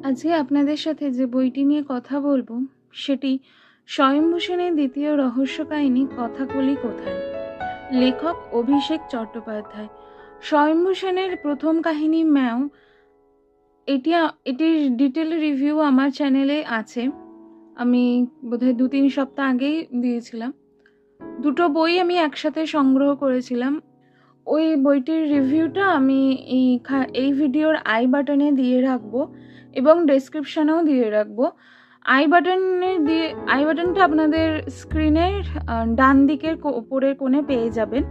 আজকে আপনাদের সাথে যে বইটি নিয়ে কথা বলবো সেটি স্বয়ম্ভু সেনের দ্বিতীয় রহস্য কাহিনী কথাকলি কোথায়, লেখক অভিষেক চট্টোপাধ্যায়। স্বয়ম্ভু সেনের প্রথম কাহিনী ম্যাও, এটির ডিটেল রিভিউ আমার চ্যানেলে আছে। আমি বোধহয় 2-3 সপ্তাহ আগেই দিয়েছিলাম। দুটো বই আমি একসাথে সংগ্রহ করেছিলাম। ওই বইটির রিভিউটা আমি এই ভিডিওর আই বাটনে দিয়ে রাখবো এবং ডেসক্রিপশনেও দিয়ে রাখবো। আই বাটনটা আপনাদের স্ক্রিনের ডান দিকের উপরের কোণে পেয়ে যাবেন,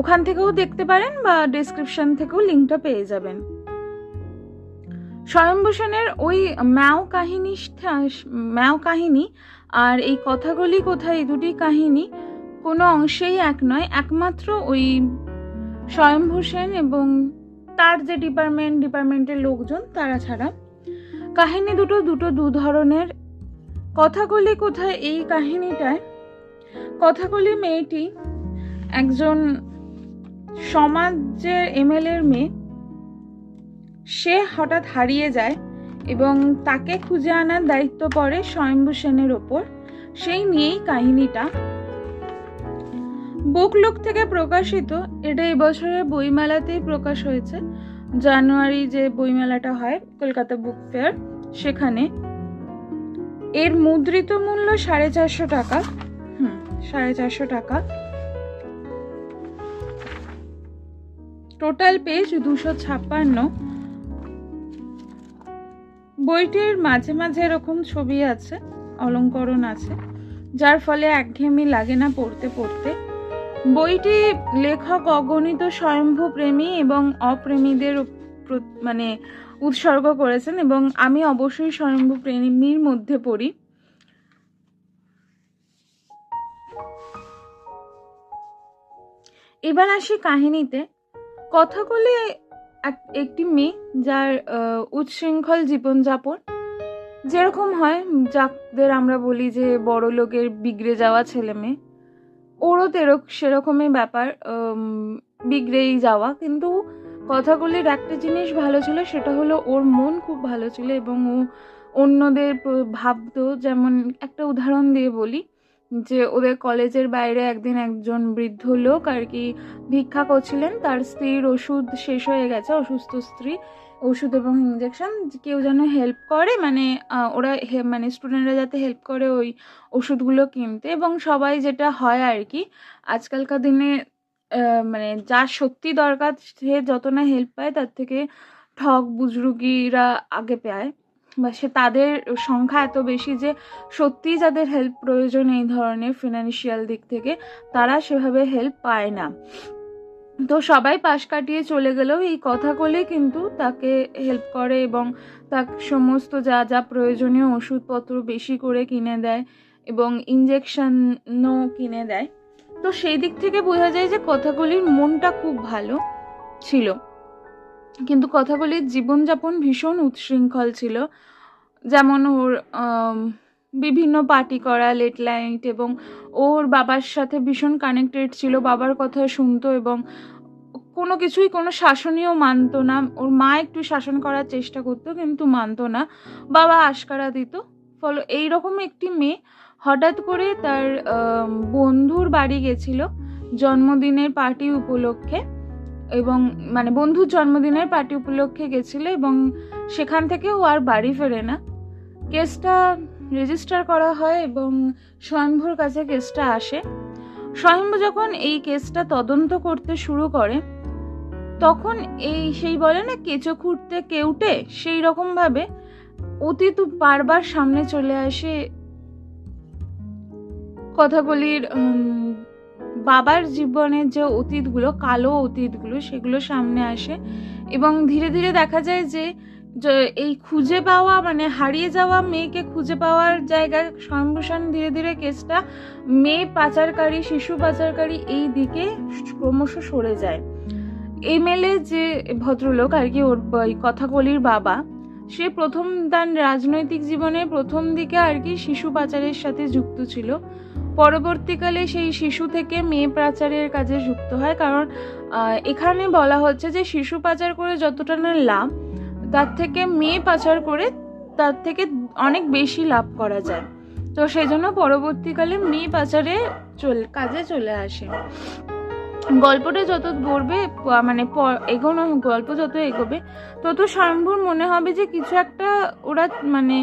ওখান থেকেও দেখতে পারেন বা ডেসক্রিপশন থেকেও লিঙ্কটা পেয়ে যাবেন। স্বয়ম্ভু সেনের ওই ম্যাও কাহিনী আর এই কথাগুলি কোথায়, এই দুটি কাহিনী কোনো অংশেই এক নয়। একমাত্র ওই স্বয়ম্ভু সেন এবং তার যে ডিপার্টমেন্টের লোকজন তারা ছাড়া কাহিনী দুটো দু ধরনের। কথাকলি কোথায় এই কাহিনীটায় কথাকলি মেয়েটি একজন সমাজের এমএলএর মেয়ে, সে হঠাৎ হারিয়ে যায় এবং তাকে খুঁজে আনার দায়িত্ব পড়ে স্বয়ম্ভু সেনের ওপর। সেই নিয়েই কাহিনীটা। বুকলুক থেকে প্রকাশিত, এটা এই বছরের বইমেলাতেই প্রকাশ হয়েছে। জানুয়ারি যে বইমেলাটা হয় কলকাতা বুক ফেয়ার, সেখানে। এর মুদ্রিত মূল্য 450 টাকা। 450 টাকা। Total page 256। বইটির মাঝে মাঝে এরকম ছবি আছে, অলংকরণ আছে, যার ফলে একঘেয়েমি লাগে না পড়তে পড়তে। বইটি লেখক অগণিত স্বয়ম্ভু প্রেমী এবং অপ্রেমীদের মানে উৎসর্গ করেছেন এবং আমি অবশ্যই স্বয়ম্ভু প্রেমীর মধ্যে পড়ি। এবার আসি কাহিনীতে। কথাকলি একটি মেয়ে যার উচ্ছৃঙ্খল জীবনযাপন, যেরকম হয় যাদের আমরা বলি যে বড় লোকের বিগড়ে যাওয়া ছেলে মেয়ে, ওরও সেরকমই ব্যাপার, বিগড়েই যাওয়া। কিন্তু কথাগুলির একটা জিনিস ভালো ছিল, সেটা হলো ওর মন খুব ভালো ছিল এবং ও অন্যদের ভাবতো। যেমন একটা উদাহরণ দিয়ে বলি, যে ওদের কলেজের বাইরে একদিন একজন বৃদ্ধ লোক আর কি ভিক্ষা করছিলেন, তার স্ত্রীর ওষুধ শেষ হয়ে গেছে, অসুস্থ স্ত্রী, ওষুধ এবং ইঞ্জেকশন, কেউ যেন হেল্প করে, মানে ওরা মানে স্টুডেন্টরা যাতে হেল্প করে ওই ওষুধগুলো কিনতে। এবং সবাই যেটা হয় আর কি আজকালকার দিনে, মানে যার সত্যি দরকার সে যত না হেল্প পায়, তার থেকে ঠক বুজরুগিরা আগে পায়, বা সে তাদের সংখ্যা এত বেশি যে সত্যিই যাদের হেল্প প্রয়োজন এই ধরনের ফিনান্সিয়াল দিক থেকে, তারা সেভাবে হেল্প পায় না। তো সবাই পাশ কাটিয়ে চলে গেলেও এই কথাকলি কিন্তু তাকে হেল্প করে এবং তার সমস্ত যা যা প্রয়োজনীয় ওষুধপত্র বেশি করে কিনে দেয় এবং ইঞ্জেকশনও কিনে দেয়। তো সেই দিক থেকে বোঝা যায় যে কথাকলির মনটা খুব ভালো ছিল, কিন্তু কথাকলির জীবনযাপন ভীষণ উচ্ছৃঙ্খল ছিল। যেমন ওর বিভিন্ন পার্টি করা, লেট নাইট, এবং ওর বাবার সাথে ভীষণ কানেক্টেড ছিল, বাবার কথা শুনতো এবং কোনো কিছুই কোনো শাসনীয় মানতো না। ওর মা একটু শাসন করার চেষ্টা করতো কিন্তু মানতো না, বাবা আশকারা দিত। ফলে এইরকম একটি মেয়ে হঠাৎ করে তার বন্ধুর বাড়ি গেছিল জন্মদিনের পার্টি উপলক্ষে, এবং মানে বন্ধুর জন্মদিনের পার্টি উপলক্ষে গেছিল এবং সেখান থেকে ও আর বাড়ি ফেরে না। কেসটা রেজিস্টার করা হয় এবং স্বয়ম্ভুর কাছে কেসটা আসে। স্বয়ম্ভু যখন এই কেসটা তদন্ত করতে শুরু করে, তখন সেই বলে না কেঁচো খুঁড়তে কেউটে, সেই রকম ভাবে অতীত বারবার সামনে চলে আসে। কথাগুলির বাবার জীবনের যে অতীতগুলো, কালো অতীতগুলো, সেগুলো সামনে আসে এবং ধীরে ধীরে দেখা যায় যে এই খুঁজে পাওয়া, মানে হারিয়ে যাওয়া মেয়েকে খুঁজে পাওয়ার জায়গায় স্বয়ম্ভু সেন ধীরে ধীরে কেসটা মেয়ে পাচারকারী, শিশু পাচারকারী এই দিকে ক্রমশ সরে যায়। এমএলএ যে ভদ্রলোক আর কি, ওর কথাকলির বাবা, সে প্রথম তার রাজনৈতিক জীবনের প্রথম দিকে আর কি শিশু পাচারের সাথে যুক্ত ছিল, পরবর্তীকালে সেই শিশু থেকে মেয়ে পাচারের কাজে যুক্ত হয়। কারণ এখানে বলা হচ্ছে যে শিশু পাচার করে যতটা না লাভ, তার থেকে মেয়ে পাচার করে তার থেকে অনেক বেশি লাভ করা যায়। তো সেই জন্য পরবর্তীকালে মেয়ে পাচারে কাজে চলে আসে। গল্পটা যত পড়বে মানে এগোনো গল্প যত এগোবে তত স্বয়ম্ভুর মনে হবে যে কিছু একটা ওরা মানে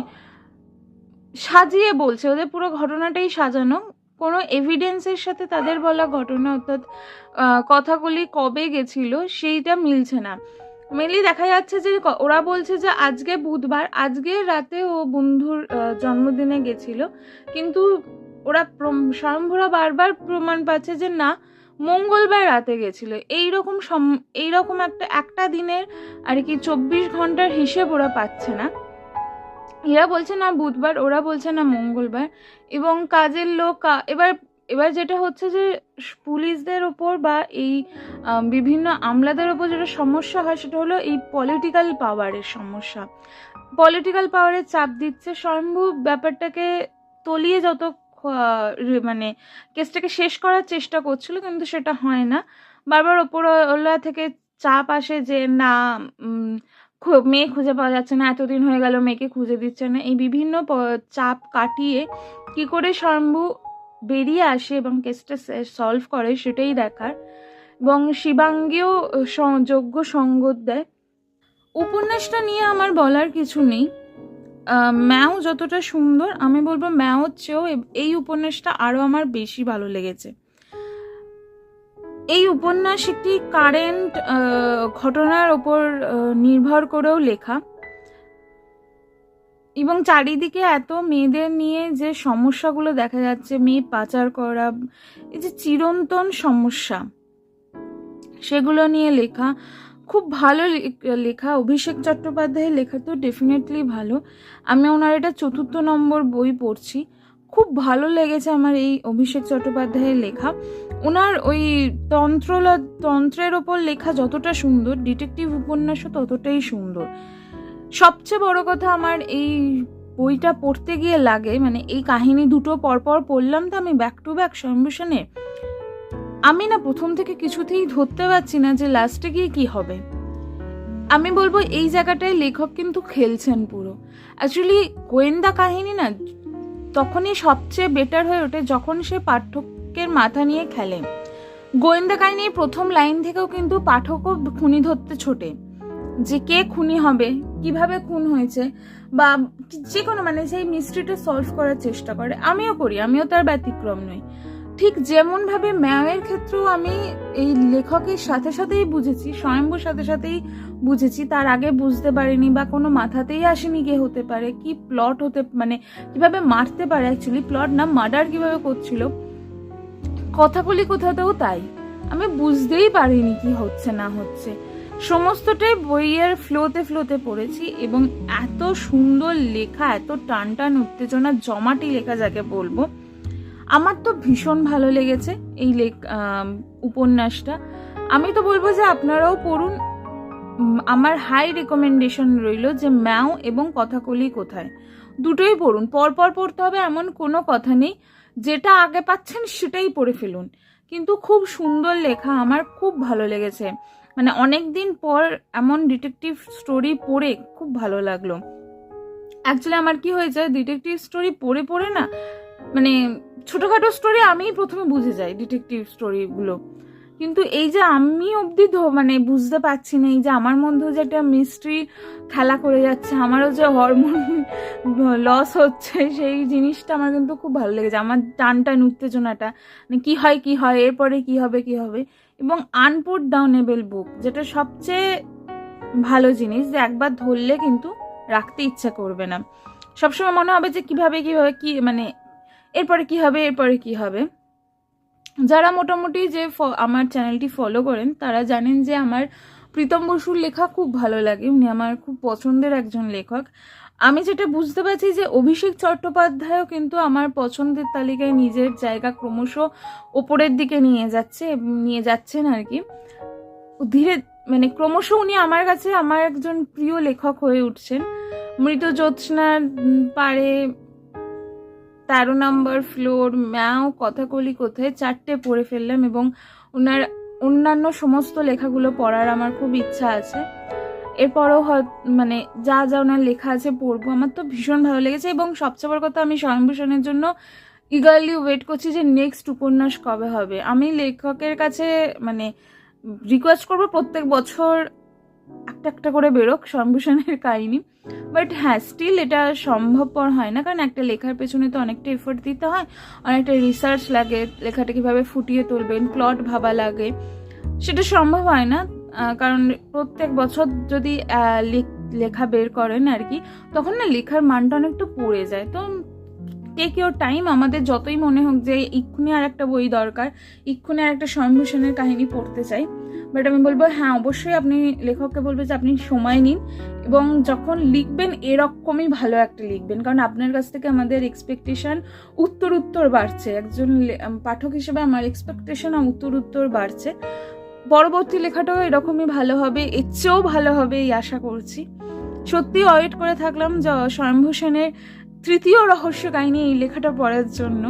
সাজিয়ে বলছে, ওদের পুরো ঘটনাটাই সাজানো, কোনো এভিডেন্সের সাথে তাদের বলা ঘটনা অর্থাৎ কথাগুলি কবে গেছিল সেইটা মিলছে না। মেনলি দেখা যাচ্ছে যে ওরা বলছে যে আজকে বুধবার, আজকে রাতে ও বন্ধুর জন্মদিনে গেছিল, কিন্তু ওরা স্বয়ম্ভুরা বারবার প্রমাণ পাচ্ছে যে না, মঙ্গলবার রাতে গেছিল। এইরকম একটা দিনের আর কি 24 ঘন্টার হিসেব ওরা পাচ্ছে না। এরা বলছে না বুধবার, ওরা বলছে না মঙ্গলবার। এবং কাজের লোক এবার যেটা হচ্ছে যে পুলিশদের ওপর বা এই বিভিন্ন আমলাদের ওপর যেটা সমস্যা হয় সেটা হলো এই পলিটিক্যাল পাওয়ারের সমস্যা। পলিটিক্যাল পাওয়ারের চাপ দিচ্ছে। স্বয়ম্ভু ব্যাপারটাকে তলিয়ে যত মানে কেসটাকে শেষ করার চেষ্টা করছিল, কিন্তু সেটা হয় না। বারবার ওপরওয়ালা থেকে চাপ আসে যে না, মেয়ে খুঁজে পাওয়া যাচ্ছে না, এতদিন হয়ে গেল মেয়েকে খুঁজে দিচ্ছে না। এই বিভিন্ন চাপ কাটিয়ে কি করে স্বয়ম্ভু বেরিয়ে আসে এবং কেসটা সলভ করে সেটাই দেখার। এবং শিবাঙ্গীও যোগ্য সঙ্গত দেয়। উপন্যাসটা নিয়ে আমার বলার কিছু নেই। ম্যাও যতটা সুন্দর, আমি বলবো ম্যাওর চেয়েও এই উপন্যাসটা আরও আমার বেশি ভালো লেগেছে। এই উপন্যাস একটি কারেন্ট ঘটনার ওপর নির্ভর করেও লেখা, এবং চারিদিকে এত মেয়েদের নিয়ে যে সমস্যাগুলো দেখা যাচ্ছে, মেয়ে পাচার করা, এই যে চিরন্তন সমস্যা, সেগুলো নিয়ে লেখা খুব ভালো লেখা। অভিষেক চট্টোপাধ্যায়ের লেখা তো ডেফিনেটলি ভালো। আমি ওনার এটা 4 নম্বর বই পড়ছি। খুব ভালো লেগেছে আমার এই অভিষেক চট্টোপাধ্যায়ের লেখা। ওনার ওই তন্ত্রের ওপর লেখা যতটা সুন্দর, ডিটেকটিভ উপন্যাসও ততটাই সুন্দর। সবচেয়ে বড় কথা আমার এই বইটা পড়তে গিয়ে লাগে, মানে এই কাহিনী দুটো পরপর পড়লাম তো আমি ব্যাক টু ব্যাক স্বয়ম্ভূষণে, আমি না প্রথম থেকে কিছুতেই ধরতে পারছি না যে লাস্টে গিয়ে কি হবে। আমি বলবো এই জায়গাটায় লেখক কিন্তু খেলছেন পুরো। অ্যাকচুয়ালি গোয়েন্দা কাহিনী না তখনই সবচেয়ে বেটার হয়ে ওঠে যখন সে পাঠকের মাথা নিয়ে খেলে। গোয়েন্দা কাহিনীর প্রথম লাইন থেকেও কিন্তু পাঠকও খুনি ধরতে ছোটে, যে কে খুনি হবে, কিভাবে খুন হয়েছে, বা যে কোনো মানে সেই মিস্ট্রিটা সলভ করার চেষ্টা করে। আমিও করি, আমিও তার ব্যতিক্রম নই। ঠিক যেমন ভাবে ম্যাওয়ের ক্ষেত্রেও আমি এই লেখকের সাথে সাথেই বুঝেছি, স্বয়ম্ভূর সাথে সাথেই বুঝেছি, তার আগে বুঝতে পারিনি বা কোনো মাথাতেই আসেনি কে হতে পারে, কি প্লট হতে মানে কিভাবে মারতে পারে, অ্যাকচুয়ালি প্লট না মার্ডার কিভাবে করছিল, কথাগুলি কোথাতেও তাই আমি বুঝতেই পারিনি কি হচ্ছে না হচ্ছে। সমস্তটাই বইয়ের ফ্লোতে পড়েছি, এবং এত সুন্দর লেখা, এত টান টান উত্তেজনা জমাটি লেখা যাকে বলবো, আমার তো ভীষণ ভালো লেগেছে এই উপন্যাসটা। আমি তো বলবো যে আপনারাও পড়ুন। আমার হাই রেকমেন্ডেশন রইল যে ম্যাও এবং কথাকলি কোথায় দুটোই পড়ুন। পরপর পড়তে হবে এমন কোনো কথা নেই, যেটা আগে পাচ্ছেন সেটাই পড়ে ফেলুন। কিন্তু খুব সুন্দর লেখা, আমার খুব ভালো লেগেছে। মানে অনেক দিন পর এমন ডিটেকটিভ স্টোরি পড়ে খুব ভালো লাগলো। অ্যাকচুয়ালি আমার কি হয়েছে, ডিটেকটিভ স্টোরি পড়ে পড়ে না, মানে ছোটখাটো স্টোরি আমিই প্রথমে বুঝে যাই ডিটেকটিভ স্টোরিগুলো, কিন্তু এই যে আমি অবধি মানে বুঝতে পারছি না, এই যে আমার মধ্যেও যে একটা মিস্ট্রি খেলা করে যাচ্ছে, আমারও যে হরমোন লস হচ্ছে, সেই জিনিসটা আমার কিন্তু খুব ভালো লেগেছে। আমার টান উত্তেজনাটা, মানে কি হয় এরপরে কি হবে, এবং আনপুট ডাউনেবল বুক, যেটা সবচেয়ে ভালো জিনিস, যে একবার ধরলে কিন্তু রাখতে ইচ্ছা করবে না, সবসময় মনে হবে যে কিভাবে কি মানে এরপরে কি হবে। যারা মোটামুটি যে আমার চ্যানেলটি ফলো করেন তারা জানেন যে আমার প্রীতম বসুর লেখা খুব ভালো লাগে, উনি আমার খুব পছন্দের একজন লেখক। আমি যেটা বুঝতে পারছি যে অভিষেক চট্টোপাধ্যায়ও কিন্তু আমার পছন্দের তালিকায় নিজের জায়গা ক্রমশ ওপরের দিকে নিয়ে যাচ্ছেন আর কি। মানে ক্রমশ উনি আমার কাছে আমার একজন প্রিয় লেখক হয়ে উঠছেন। মৃত জ্যোৎস্নার পারে, 13 নম্বর ফ্লোর, ম্যাও, কথাকলি কোথায়, 4টে পড়ে ফেললাম এবং ওনার অন্যান্য সমস্ত লেখাগুলো পড়ার আমার খুব ইচ্ছা আছে। এরপরও মানে যা যা ওনার লেখা আছে পড়বো। আমার তো ভীষণ ভালো লেগেছে এবং সবচেয়ে বড় কথা, আমি স্বয়ংভূষণের জন্য ইগারলি ওয়েট করছি যে নেক্সট উপন্যাস কবে হবে। আমি লেখকের কাছে মানে রিকোয়েস্ট করবো প্রত্যেক বছর একটা একটা করে বেরোক স্বয়ংভূষণের কাহিনী। বাট হ্যাঁ, স্টিল এটা সম্ভবপর হয় না, কারণ একটা লেখার পেছনে তো অনেকটা এফোর্ট দিতে হয়, অনেকটা রিসার্চ লাগে, লেখাটা কীভাবে ফুটিয়ে তুলবেন, প্লট ভাবা লাগে, সেটা সম্ভব হয় না। কারণ প্রত্যেক বছর যদি লেখা বের করেন আর কি, তখন না লেখার মানটা অনেকটা পড়ে যায়। তো টেক ইউর টাইম। আমাদের যতই মনে হোক যে এক্ষুনি আর একটা বই দরকার, এক্ষুনি আর একটা স্বয়ংভূষণের কাহিনী পড়তে চাই, বাট আমি বলবো হ্যাঁ, অবশ্যই আপনি লেখককে বলবে যে আপনি সময় নিন এবং যখন লিখবেন এরকমই ভালো একটা লিখবেন, কারণ আপনার কাছ থেকে আমাদের এক্সপেকটেশন উত্তর বাড়ছে। একজন পাঠক হিসেবে আমার এক্সপেকটেশন উত্তর বাড়ছে। পরবর্তী লেখাটাও এরকমই ভালো হবে, এর চেয়েও ভালো হবে এই আশা করছি। সত্যি ওয়েট করে থাকলাম স্বয়ংভূষণের তৃতীয় রহস্য কাহিনী এই লেখাটা পড়ার জন্য।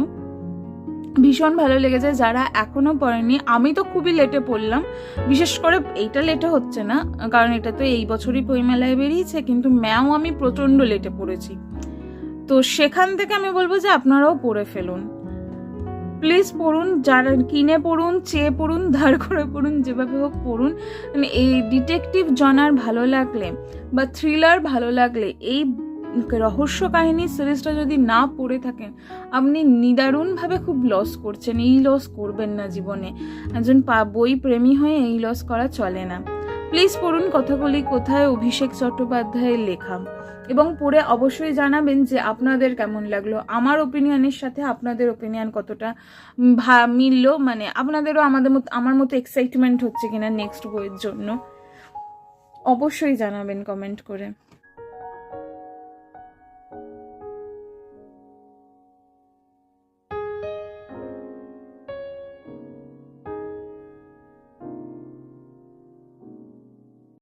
ভীষণ ভালো লেগেছে। যারা এখনো পড়েনি, আমি তো খুবই লেটে পড়লাম, বিশেষ করে এইটা লেটে হচ্ছে না কারণ এটা তো এই বছরই বইমেলায় বেরিয়েছে, কিন্তু ম্যাও আমি প্রচণ্ড লেটে পড়েছি। তো সেখান থেকে আমি বলবো যে আপনারাও পড়ে ফেলুন, প্লিজ পড়ুন। যারা কিনে পড়ুন, চেয়ে পড়ুন, ধার করে পড়ুন, যেভাবে হোক পড়ুন। মানে এই ডিটেকটিভ জনার ভালো লাগলে বা থ্রিলার ভালো লাগলে, এই রহস্য কাহিনী সিরিজটা যদি না পড়ে থাকেন, আপনি নিদারুণভাবে খুব লস করছেন। এই লস করবেন না জীবনে। একজন বই প্রেমী হয়ে এই লস করা চলে না। প্লিজ পড়ুন কথাকলি কোথায়, অভিষেক চট্টোপাধ্যায়ের লেখা, এবং পড়ে অবশ্যই জানাবেন যে আপনাদের কেমন লাগলো। আমার ওপিনিয়নের সাথে আপনাদের ওপিনিয়ন কতটা মিলল, মানে আপনাদেরও আমার মতো এক্সাইটমেন্ট হচ্ছে কিনা নেক্সট বইয়ের জন্য, অবশ্যই জানাবেন কমেন্ট করে।